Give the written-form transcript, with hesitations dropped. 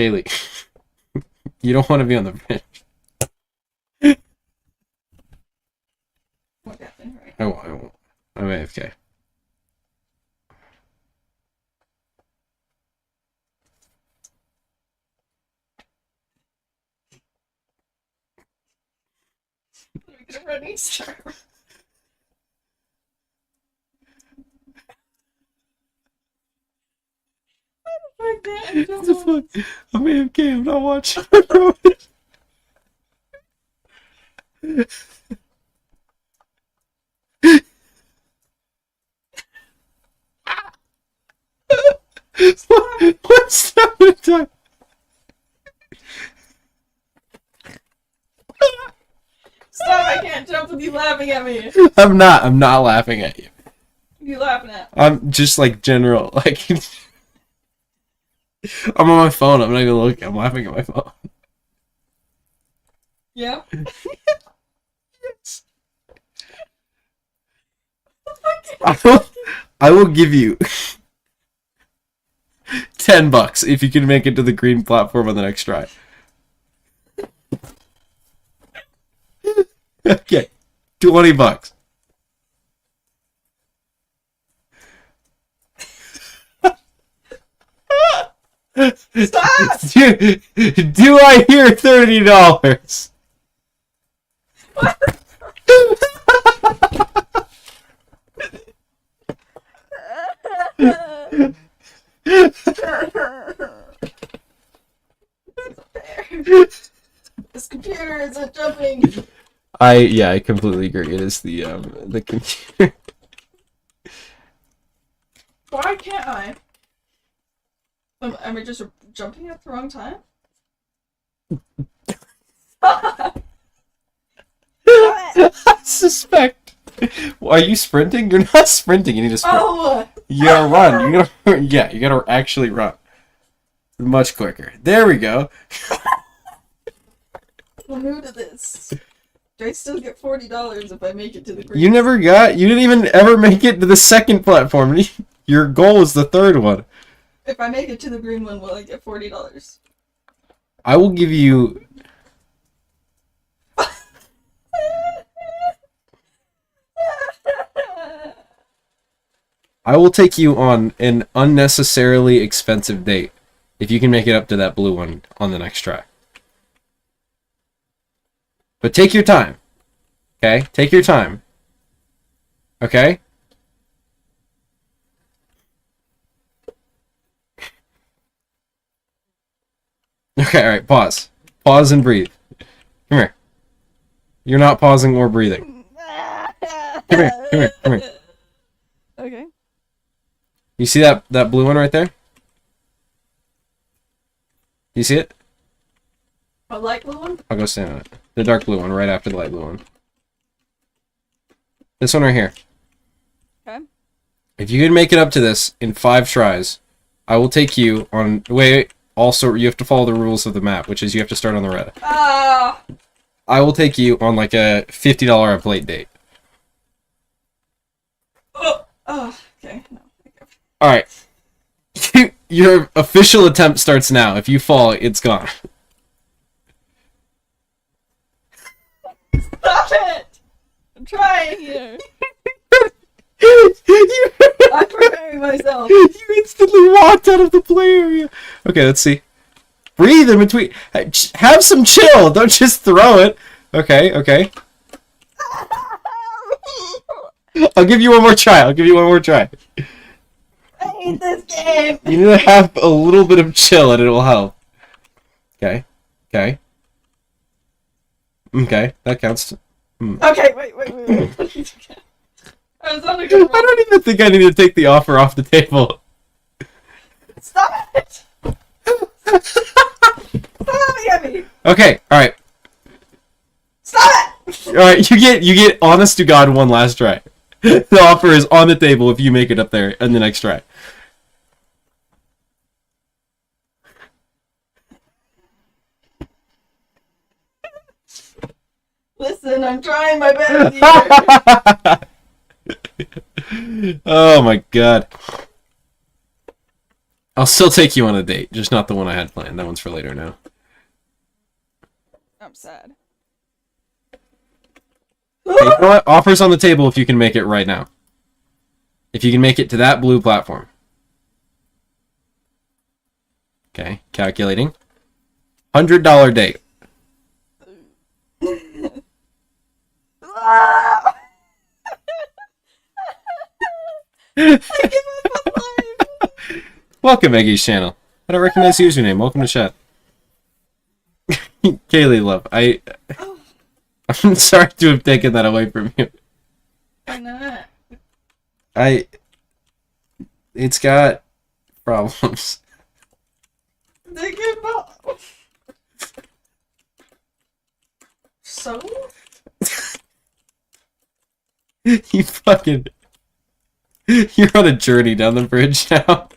Kaylee, you don't want to be on the bridge. I won't. I'm AFK. A running start. What the fuck? I'm AFK. I'm not watching. What's that? Stop! I can't jump with you laughing at me. I'm not laughing at you. What are you laughing at? I'm just like general, like I'm on my phone. I'm not even looking. I'm laughing at my phone. Yeah. Yes. I will give you $10 if you can make it to the green platform on the next try. Okay, $20. Stop! Do I hear $30? This computer isn't jumping. I completely agree. It is the computer. Why can't I? Am I just jumping at the wrong time? I suspect. Are you sprinting? You're not sprinting. You need to sprint. Oh! You gotta run. You gotta actually run. Much quicker. There we go. I'm new to this. Do I still get $40 if I make it to the green? You didn't even ever make it to the second platform. Your goal is the third one. If I make it to the green one, will I get $40? I will give you... I will take you on an unnecessarily expensive date if you can make it up to that blue one on the next try. But take your time. Okay? Take your time. Okay? Okay, alright, pause. Pause and breathe. Come here. You're not pausing or breathing. Come here. Okay. You see that blue one right there? You see it? A light blue one? I'll go stand on it. The dark blue one, right after the light blue one. This one right here. Okay. If you can make it up to this in 5 tries, I will take you on... Wait, also, you have to follow the rules of the map, which is you have to start on the red. Ah! I will take you on, like, a $50 a plate date. Oh, okay. No. Alright. Your official attempt starts now. If you fall, it's gone. Stop it! I'm trying here. I'm preparing myself. You instantly walked out of the play area. Okay, let's see. Breathe in between. Have some chill. Don't just throw it. Okay. I'll give you one more try. I hate this game. You need to have a little bit of chill and it will help. Okay, that counts. Okay, wait. I was on a I good roll. don't even think I need to take the offer off the table. Stop it! Stop laughing at me! Okay, alright. Stop it! Alright, you get honest to God one last try. The offer is on the table if you make it up there in the next try. Listen, I'm trying my best here. Oh my God. I'll still take you on a date, just not the one I had planned. That one's for later now. I'm sad. Hey, you know what? Offers on the table if you can make it right now. If you can make it to that blue platform. Okay, calculating. $100 date. I give up on life. Welcome, Eggie's channel. I don't recognize the username. Welcome to chat. Kaylee, love, I'm sorry to have taken that away from you. Why not? It's got problems. They give up. So? You fucking... You're on a journey down the bridge now.